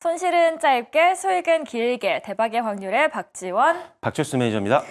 손실은 짧게, 수익은 길게, 대박의 확률의 박지원. 박철수 매니저입니다.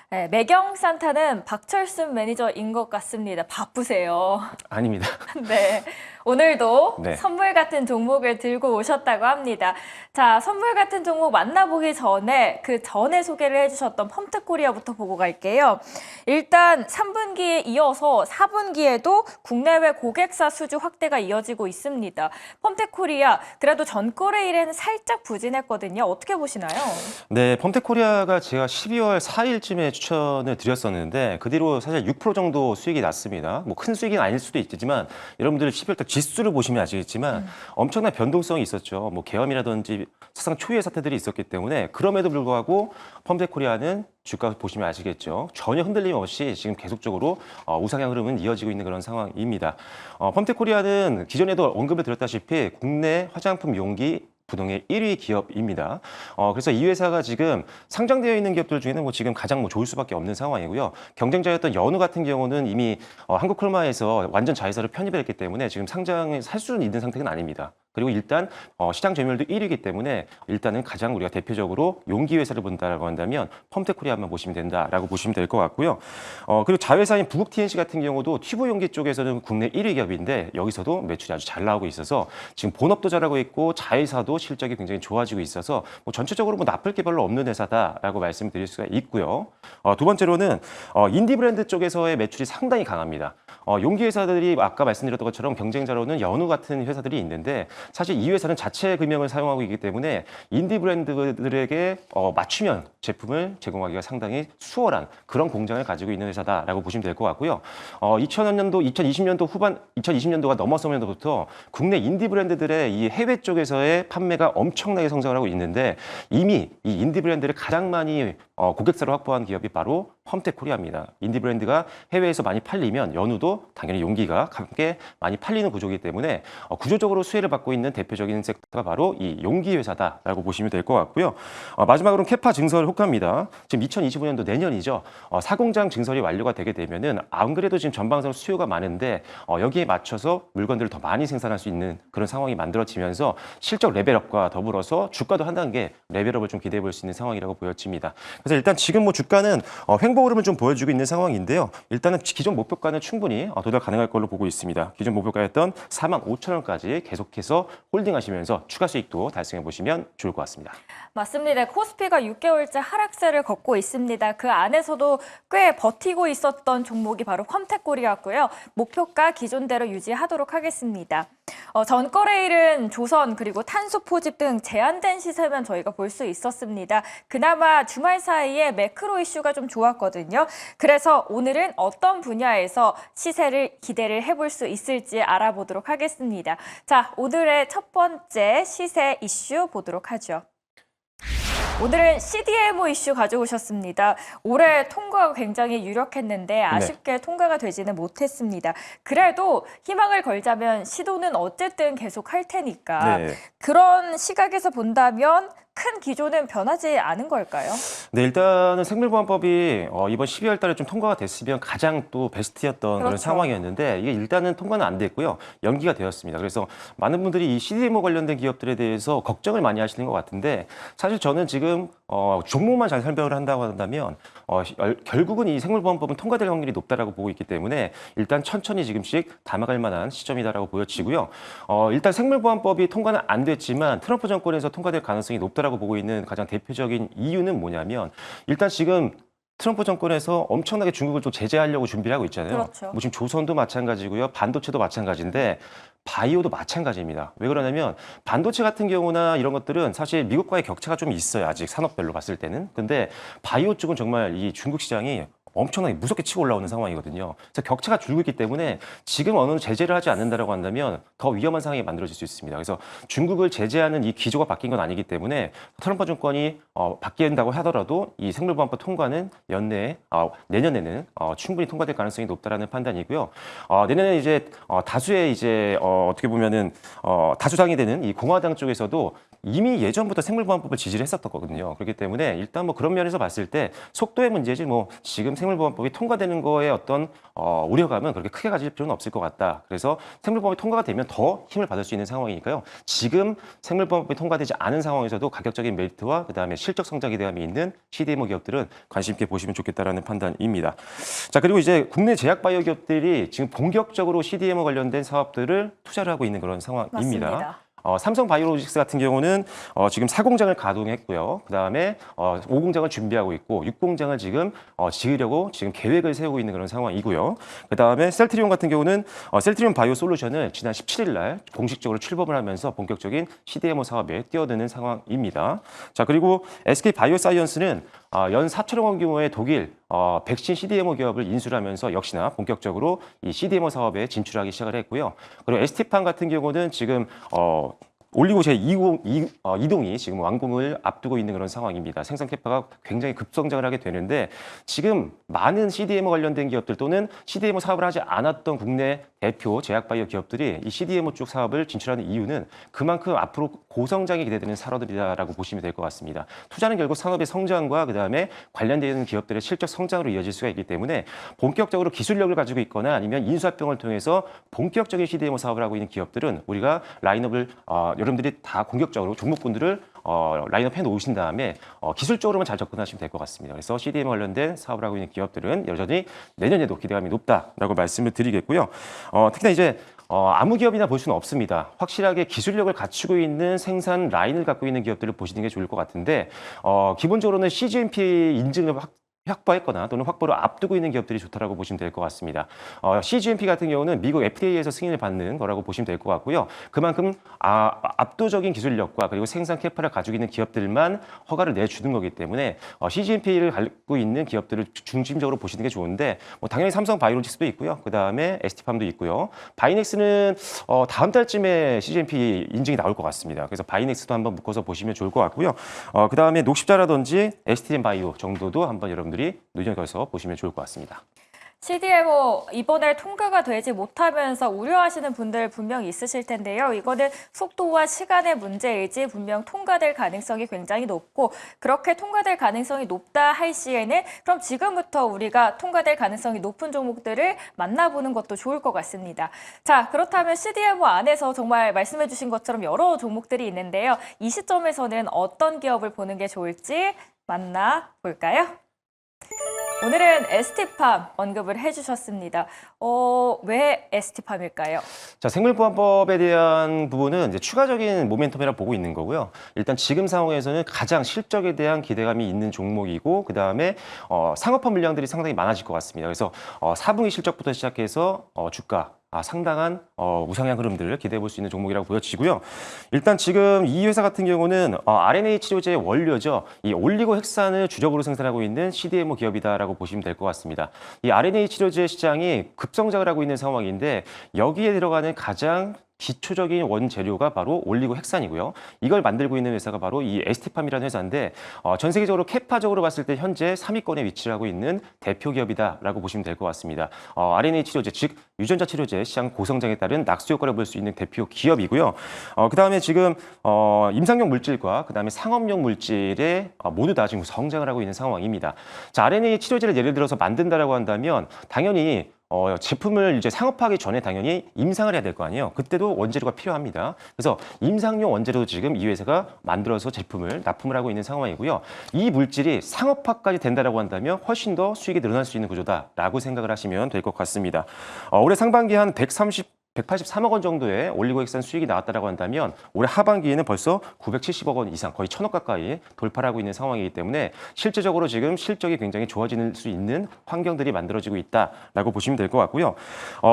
네, 매경 산타는 박철수 매니저인 것 같습니다. 바쁘세요. 아닙니다. 네, 오늘도 네. 선물 같은 종목을 들고 오셨다고 합니다. 자, 선물 같은 종목 만나보기 전에 그 전에 소개를 해주셨던 펌트코리아부터 보고 갈게요. 일단 3분기에 이어서 4분기에도 국내외 고객사 수주 확대가 이어지고 있습니다. 펌트코리아 그래도 전거래일에는 살짝 부진했거든요. 어떻게 보시나요? 네, 펌텍코리아가 제가 12월 4일쯤에 추천을 드렸었는데 그 뒤로 사실 6% 정도 수익이 났습니다. 뭐 큰 수익은 아닐 수도 있지만 여러분들 12월 달 지수를 보시면 아시겠지만 엄청난 변동성이 있었죠. 뭐 계엄이라든지 사상 초유의 사태들이 있었기 때문에 그럼에도 불구하고 펌텍코리아는 주가 보시면 아시겠죠. 전혀 흔들림 없이 지금 계속적으로 우상향 흐름은 이어지고 있는 그런 상황입니다. 펌텍코리아는 기존에도 언급을 드렸다시피 국내 화장품 용기 부동의 1위 기업입니다. 그래서 이 회사가 지금 상장되어 있는 기업들 중에는 뭐 지금 가장 좋을 수밖에 없는 상황이고요. 경쟁자였던 연우 같은 경우는 이미 한국콜마에서 완전 자회사를 편입을 했기 때문에 지금 상장을 살 수는 있는 상태는 아닙니다. 그리고 일단 시장 점유율도 1위이기 때문에 일단은 가장 우리가 대표적으로 용기 회사를 본다라고 한다면 펌텍코리아만 보시면 된다라고 보시면 될 것 같고요. 그리고 자회사인 부국 TNC 같은 경우도 튜브 용기 쪽에서는 국내 1위 기업인데 여기서도 매출이 아주 잘 나오고 있어서 지금 본업도 잘하고 있고 자회사도 실적이 굉장히 좋아지고 있어서 뭐 전체적으로 뭐 나쁠 게 별로 없는 회사다라고 말씀드릴 수가 있고요. 두 번째로는 인디 브랜드 쪽에서의 매출이 상당히 강합니다. 용기 회사들이 아까 말씀드렸던 것처럼 경쟁자로는 연우 같은 회사들이 있는데 사실 이 회사는 자체 금형을 사용하고 있기 때문에 인디 브랜드들에게 맞춤형 제품을 제공하기가 상당히 수월한 그런 공장을 가지고 있는 회사다라고 보시면 될 것 같고요. 2020년도 후반, 2020년도가 넘어서면서부터 국내 인디 브랜드들의 이 해외 쪽에서의 판매가 엄청나게 성장을 하고 있는데 이미 이 인디 브랜드를 가장 많이 고객사로 확보한 기업이 바로 펌텍코리아입니다. 인디 브랜드가 해외에서 많이 팔리면 연우도 당연히 용기가 함께 많이 팔리는 구조이기 때문에 구조적으로 수혜를 받고 있는 대표적인 섹터가 바로 이 용기 회사다라고 보시면 될 것 같고요. 마지막으로 캐파 증설 효과입니다. 지금 2025년도 내년이죠. 사공장 증설이 완료가 되게 되면은 안 그래도 지금 전방적으로 수요가 많은데 여기에 맞춰서 물건들을 더 많이 생산할 수 있는 그런 상황이 만들어지면서 실적 레벨업과 더불어서 주가도 한 단계 레벨업을 좀 기대해 볼 수 있는 상황이라고 보여집니다. 그래서 일단 지금 뭐 주가는 횡보 흐름을 좀 보여주고 있는 상황인데요. 일단은 기존 목표가는 충분히 도달 가능할 걸로 보고 있습니다. 기존 목표가였던 45,000원까지 계속해서 홀딩하시면서 추가 수익도 달성해 보시면 좋을 것 같습니다. 맞습니다. 코스피가 6개월째 하락세를 걷고 있습니다. 그 안에서도 꽤 버티고 있었던 종목이 바로 펌텍코리아였고요. 목표가 기존대로 유지하도록 하겠습니다. 전거래일은 조선 그리고 탄소 포집 등 제한된 시세만 저희가 볼 수 있었습니다. 그나마 주말 사이에 매크로 이슈가 좀 좋았거든요. 그래서 오늘은 어떤 분야에서 시세를 기대를 해볼 수 있을지 알아보도록 하겠습니다. 자, 오늘의 첫 번째 시세 이슈 보도록 하죠. 오늘은 CDMO 이슈 가져오셨습니다. 올해 통과가 굉장히 유력했는데 아쉽게 통과가 되지는 못했습니다. 그래도 희망을 걸자면 시도는 어쨌든 계속 할 테니까 그런 시각에서 본다면 큰 기조는 변하지 않은 걸까요? 네, 일단은 생물보안법이 이번 12월 달에 좀 통과가 됐으면 가장 또 베스트였던 그런 상황이었는데 이게 일단은 통과는 안 됐고요. 연기가 되었습니다. 그래서 많은 분들이 이 CDMO 관련된 기업들에 대해서 걱정을 많이 하시는 것 같은데 사실 저는 지금 종목만 잘 설명을 한다고 한다면 결국은 이 생물보안법은 통과될 확률이 높다라고 보고 있기 때문에 일단 천천히 지금씩 담아갈 만한 시점이다라고 보여지고요. 일단 생물보안법이 통과는 안 됐지만 트럼프 정권에서 통과될 가능성이 높다라고 보고 있는 가장 대표적인 이유는 뭐냐면 일단 지금 트럼프 정권에서 엄청나게 중국을 좀 제재하려고 준비를 하고 있잖아요. 그렇죠. 뭐 지금 조선도 마찬가지고요. 반도체도 마찬가지인데 바이오도 마찬가지입니다. 왜 그러냐면 반도체 같은 경우나 이런 것들은 사실 미국과의 격차가 좀 있어요. 아직 산업별로 봤을 때는. 근데 바이오 쪽은 정말 이 중국 시장이 엄청나게 무섭게 치고 올라오는 상황이거든요. 그래서 격차가 줄고 있기 때문에 지금 어느 제재를 하지 않는다라고 한다면 더 위험한 상황이 만들어질 수 있습니다. 그래서 중국을 제재하는 이 기조가 바뀐 건 아니기 때문에 트럼프 정권이 바뀐다고 하더라도 이 생물보안법 통과는 연내에 내년에는 충분히 통과될 가능성이 높다라는 판단이고요. 내년에 이제 다수의 이제 어떻게 보면은 다수당이 되는 이 공화당 쪽에서도 이미 예전부터 생물보안법을 지지를 했었거든요. 그렇기 때문에 일단 뭐 그런 면에서 봤을 때 속도의 문제지 뭐 지금 생물보험법이 통과되는 거에 어떤 우려감은 그렇게 크게 가질 필요는 없을 것 같다. 그래서 생물보험이 통과가 되면 더 힘을 받을 수 있는 상황이니까요. 지금 생물보험법이 통과되지 않은 상황에서도 가격적인 메리트와 그다음에 실적 성장 기대감이 있는 CDMO 기업들은 관심 있게 보시면 좋겠다라는 판단입니다. 자, 그리고 이제 국내 제약바이오 기업들이 지금 본격적으로 CDMO 관련된 사업들을 투자를 하고 있는 그런 상황입니다. 맞습니다. 삼성바이오로직스 같은 경우는 지금 4공장을 가동했고요. 그다음에 5공장을 준비하고 있고 6공장을 지금 지으려고 지금 계획을 세우고 있는 그런 상황이고요. 그다음에 셀트리온 같은 경우는 셀트리온 바이오 솔루션을 지난 17일 날 공식적으로 출범을 하면서 본격적인 CDMO 사업에 뛰어드는 상황입니다. 자, 그리고 SK 바이오사이언스는 연 4천억 원 규모의 독일 백신 CDMO 기업을 인수를 하면서 역시나 본격적으로 이 CDMO 사업에 진출하기 시작을 했고요. 그리고 ST팜 같은 경우는 지금 올리고 제2동이 지금 완공을 앞두고 있는 그런 상황입니다. 생산 캐파가 굉장히 급성장을 하게 되는데 지금 많은 CDMO 관련된 기업들 또는 CDMO 사업을 하지 않았던 국내 대표 제약바이오 기업들이 이 CDMO 쪽 사업을 진출하는 이유는 그만큼 앞으로 고성장이 기대되는 산업이라고 보시면 될 것 같습니다. 투자는 결국 산업의 성장과 그다음에 관련되는 기업들의 실적 성장으로 이어질 수가 있기 때문에 본격적으로 기술력을 가지고 있거나 아니면 인수합병을 통해서 본격적인 CDMO 사업을 하고 있는 기업들은 우리가 라인업을 여러분들이 다 공격적으로 종목군들을 라인업 해놓으신 다음에 기술적으로만 잘 접근하시면 될 것 같습니다. 그래서 CDMO 관련된 사업을 하고 있는 기업들은 여전히 내년에도 기대감이 높다라고 말씀을 드리겠고요. 특히나 이제 아무 기업이나 볼 수는 없습니다. 확실하게 기술력을 갖추고 있는 생산 라인을 갖고 있는 기업들을 보시는 게 좋을 것 같은데 기본적으로는 CGMP 인증을 확보했거나 또는 확보를 앞두고 있는 기업들이 좋다라고 보시면 될 것 같습니다. CGMP 같은 경우는 미국 FDA에서 승인을 받는 거라고 보시면 될 것 같고요. 그만큼 압도적인 기술력과 그리고 생산 캐파를 가지고 있는 기업들만 허가를 내주는 거기 때문에 CGMP를 갖고 있는 기업들을 중심적으로 보시는 게 좋은데 당연히 삼성 바이오로직스도 있고요. 그다음에 ST팜도 있고요. 바이넥스는 다음 달쯤에 CGMP 인증이 나올 것 같습니다. 그래서 바이넥스도 한번 묶어서 보시면 좋을 것 같고요. 그다음에 녹십자라든지 STM 바이오 정도도 한번 여러분들이 눈여겨서 보시면 좋을 것 같습니다. CDMO 이번에 통과가 되지 못하면서 우려하시는 분들 분명히 있으실 텐데요. 이거는 속도와 시간의 문제이지 분명 통과될 가능성이 굉장히 높고 그렇게 통과될 가능성이 높다 할 시에는 그럼 지금부터 우리가 통과될 가능성이 높은 종목들을 만나보는 것도 좋을 것 같습니다. 자, 그렇다면 CDMO 안에서 정말 말씀해 주신 것처럼 여러 종목들이 있는데요. 이 시점에서는 어떤 기업을 보는 게 좋을지 만나볼까요? 오늘은 ST팜 언급을 해주셨습니다. 왜 ST팜일까요? 자, 생물보험법에 대한 부분은 이제 추가적인 모멘텀이라 보고 있는 거고요. 일단 지금 상황에서는 가장 실적에 대한 기대감이 있는 종목이고 그다음에 상업화 물량들이 상당히 많아질 것 같습니다. 그래서 4분기 실적부터 시작해서 주가 상당한 우상향 흐름들을 기대해 볼 수 있는 종목이라고 보여지고요. 일단 지금 이 회사 같은 경우는 RNA 치료제의 원료죠. 이 올리고 핵산을 주력으로 생산하고 있는 CDMO 기업이다라고 보시면 될 것 같습니다. 이 RNA 치료제 시장이 급성장을 하고 있는 상황인데 여기에 들어가는 가장 기초적인 원재료가 바로 올리고 핵산이고요. 이걸 만들고 있는 회사가 바로 이 ST팜이라는 회사인데 전 세계적으로 캐파적으로 봤을 때 현재 3위권에 위치를 하고 있는 대표 기업이다라고 보시면 될 것 같습니다. RNA 치료제, 즉 유전자 치료제 시장 고성장에 따른 낙수 효과를 볼 수 있는 대표 기업이고요. 그다음에 지금 임상용 물질과 그다음에 상업용 물질에 모두 다 지금 성장을 하고 있는 상황입니다. 자, RNA 치료제를 예를 들어서 만든다라고 한다면 당연히 제품을 이제 상업화하기 전에 당연히 임상을 해야 될 거 아니에요. 그때도 원재료가 필요합니다. 그래서 임상용 원재료도 지금 이 회사가 만들어서 제품을 납품을 하고 있는 상황이고요. 이 물질이 상업화까지 된다라고 한다면 훨씬 더 수익이 늘어날 수 있는 구조다라고 생각을 하시면 될 것 같습니다. 올해 상반기 한 183억 원 정도의 올리고핵산 수익이 나왔다라고 한다면 올해 하반기에는 벌써 970억 원 이상, 거의 1,000억 가까이 돌파를 하고 있는 상황이기 때문에 실제적으로 지금 실적이 굉장히 좋아질 수 있는 환경들이 만들어지고 있다라고 보시면 될 것 같고요.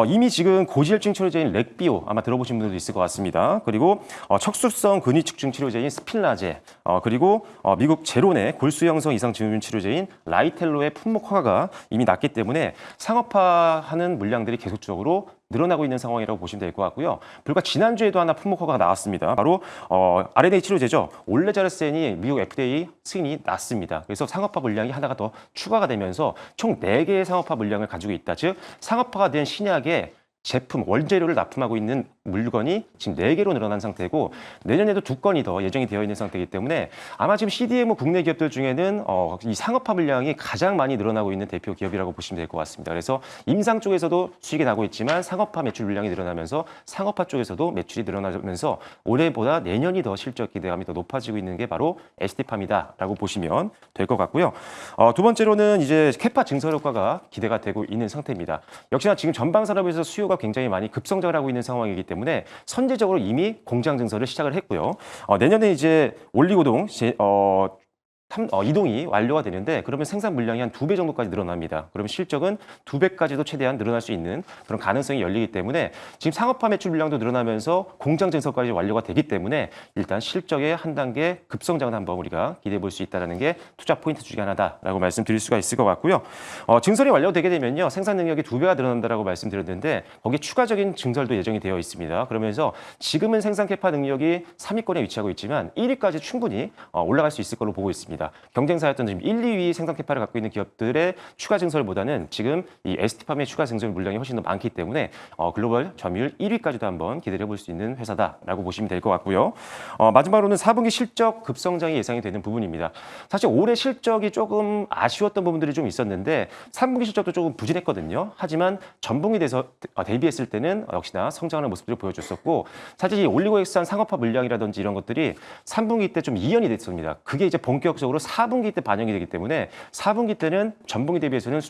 이미 지금 고지혈증 치료제인 렉비오 아마 들어보신 분들도 있을 것 같습니다. 그리고 척수성 근위축증 치료제인 스필라제, 그리고 미국 제로네 골수 형성 이상 증후군 치료제인 라이텔로의 품목 허가가 이미 났기 때문에 상업화하는 물량들이 계속적으로 늘어나고 있는 상황이라고 보시면 될 것 같고요. 불과 지난주에도 하나 품목 허가가 나왔습니다. 바로 RNA 치료제죠. 올레자르센이 미국 FDA 승인이 났습니다. 그래서 상업화 물량이 하나가 더 추가가 되면서 총 4개의 상업화 물량을 가지고 있다. 즉 상업화가 된 신약의 제품, 원재료를 납품하고 있는 물건이 지금 4개로 늘어난 상태고 내년에도 2건이 더 예정이 되어 있는 상태이기 때문에 아마 지금 CDMO 국내 기업들 중에는 이 상업화 물량이 가장 많이 늘어나고 있는 대표 기업이라고 보시면 될 것 같습니다. 그래서 임상 쪽에서도 수익이 나고 있지만 상업화 매출 물량이 늘어나면서 상업화 쪽에서도 매출이 늘어나면서 올해보다 내년이 더 실적 기대감이 더 높아지고 있는 게 바로 ST팜이다라고 보시면 될 것 같고요. 두 번째로는 이제 캐파 증설 효과가 기대가 되고 있는 상태입니다. 역시나 지금 전방 산업에서 수요가 굉장히 많이 급성장을 하고 있는 상황이기 때문에 선제적으로 이미 공장 증설을 시작을 했고요. 내년에 이제 올리고동 이동이 완료가 되는데 그러면 생산 물량이 한 2배 정도까지 늘어납니다. 그러면 실적은 2배까지도 최대한 늘어날 수 있는 그런 가능성이 열리기 때문에 지금 상업화 매출 물량도 늘어나면서 공장 증설까지 완료가 되기 때문에 일단 실적의 한 단계 급성장을 한번 우리가 기대해 볼 수 있다는 게 투자 포인트 중에 하나다라고 말씀드릴 수가 있을 것 같고요. 증설이 완료되게 되면요. 생산 능력이 2배가 늘어난다라고 말씀드렸는데 거기에 추가적인 증설도 예정이 되어 있습니다. 그러면서 지금은 생산 캐파 능력이 3위권에 위치하고 있지만 1위까지 충분히 올라갈 수 있을 걸로 보고 있습니다. 경쟁사였던 지금 1, 2위 생산 캐파를 갖고 있는 기업들의 추가 증설보다는 지금 이 ST팜의 추가 증설 물량이 훨씬 더 많기 때문에 글로벌 점유율 1위까지도 한번 기대를 해볼 수 있는 회사다라고 보시면 될 것 같고요. 마지막으로는 4분기 실적 급성장이 예상이 되는 부분입니다. 사실 올해 실적이 조금 아쉬웠던 부분들이 좀 있었는데 3분기 실적도 조금 부진했거든요. 하지만 전분기 대비했을 때는 역시나 성장하는 모습들을 보여줬었고 사실 이 올리고액산 상업화 물량이라든지 이런 것들이 3분기 때 좀 이연이 됐습니다. 그게 이제 본격적으로 4분기 때 반영이 되기 때문에 4분기 때는 전분기 대비해서는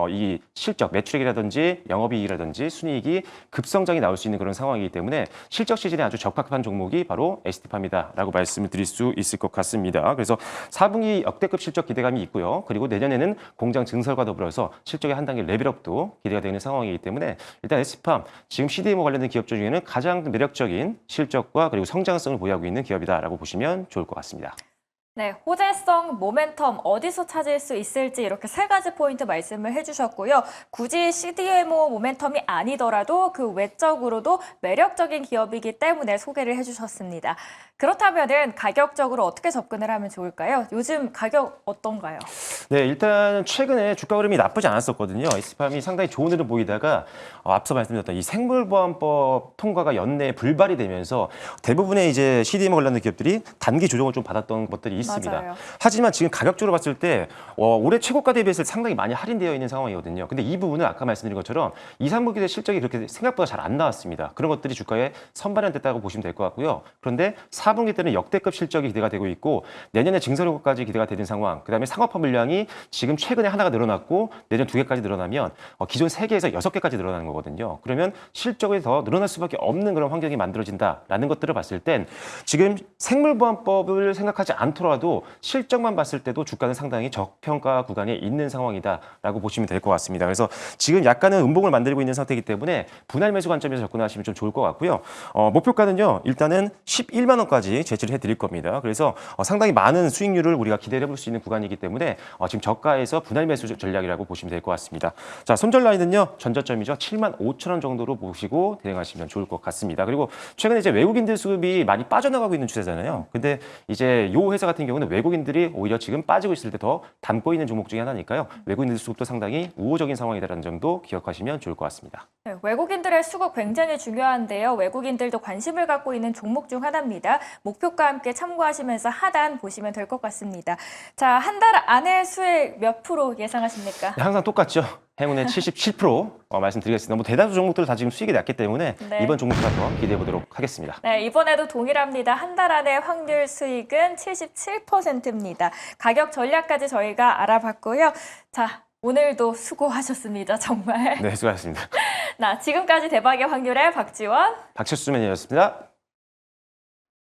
이 실적, 매출액이라든지 영업이익이라든지 순이익이 급성장이 나올 수 있는 그런 상황이기 때문에 실적 시즌에 아주 적합한 종목이 바로 ST팜이다라고 말씀을 드릴 수 있을 것 같습니다. 그래서 4분기 역대급 실적 기대감이 있고요. 그리고 내년에는 공장 증설과 더불어서 실적의 한 단계 레벨업도 기대가 되는 상황이기 때문에 일단 ST팜 지금 CDMO 관련된 기업 중에는 가장 매력적인 실적과 그리고 성장성을 보유하고 있는 기업이다라고 보시면 좋을 것 같습니다. 네, 호재성, 모멘텀 어디서 찾을 수 있을지 이렇게 3가지 포인트 말씀을 해주셨고요. 굳이 CDMO 모멘텀이 아니더라도 그 외적으로도 매력적인 기업이기 때문에 소개를 해주셨습니다. 그렇다면은 가격적으로 어떻게 접근을 하면 좋을까요? 요즘 가격 어떤가요? 네, 일단 최근에 주가 흐름이 나쁘지 않았었거든요. ST팜이 상당히 좋은 흐름 보이다가 앞서 말씀드렸던 이 생물보안법 통과가 연내에 불발이 되면서 대부분의 이제 CDMO 관련된 기업들이 단기 조정을 좀 받았던 것들이 있습니다. 맞아요. 하지만 지금 가격적으로 봤을 때 올해 최고가 대비해서 상당히 많이 할인되어 있는 상황이거든요. 근데 이 부분은 아까 말씀드린 것처럼 2, 3분기 때 실적이 그렇게 생각보다 잘 안 나왔습니다. 그런 것들이 주가에 선반영됐다고 보시면 될 것 같고요. 그런데 4분기 때는 역대급 실적이 기대가 되고 있고 내년에 증설 효과까지 기대가 되는 상황. 그다음에 상업화 물량이 지금 최근에 하나가 늘어났고 내년 2개까지 늘어나면 기존 3개에서 6개까지 늘어나는 거거든요. 그러면 실적이 더 늘어날 수밖에 없는 그런 환경이 만들어진다라는 것들을 봤을 땐 지금 생물보안법을 생각하지 않더라도 실적만 봤을 때도 주가는 상당히 저평가 구간에 있는 상황이다라고 보시면 될 것 같습니다. 그래서 지금 약간은 음봉을 만들고 있는 상태이기 때문에 분할 매수 관점에서 접근하시면 좀 좋을 것 같고요. 목표가는요. 일단은 11만 원까지 제시를 해드릴 겁니다. 그래서 상당히 많은 수익률을 우리가 기대해 볼 수 있는 구간이기 때문에 지금 저가에서 분할 매수 전략이라고 보시면 될 것 같습니다. 자, 손절 라인은요. 전저점이죠. 7만 5천 원 정도로 보시고 대응하시면 좋을 것 같습니다. 그리고 최근에 이제 외국인들 수급이 많이 빠져나가고 있는 추세잖아요. 근데 이제 요 회사 같은 경우는 외국인들이 오히려 지금 빠지고 있을 때 더 담고 있는 종목 중에 하나니까요. 외국인들 수급도 상당히 우호적인 상황이라는 점도 기억하시면 좋을 것 같습니다. 네, 외국인들의 수급 굉장히 중요한데요. 외국인들도 관심을 갖고 있는 종목 중 하나입니다. 목표가 함께 참고하시면서 하단 보시면 될 것 같습니다. 자, 한 달 안에 수익 몇 프로 예상하십니까? 네, 항상 똑같죠. 행운의 77% 말씀드리겠습니다. 뭐 대다수 종목들 다 지금 수익이 났기 때문에 네. 이번 종목 한번 기대해 보도록 하겠습니다. 네, 이번에도 동일합니다. 한 달 안에 확률 수익은 77%입니다. 가격 전략까지 저희가 알아봤고요. 자, 오늘도 수고하셨습니다. 정말. 네, 수고하셨습니다. 나 지금까지 대박의 확률의 박지원, 박철수 매니저였습니다.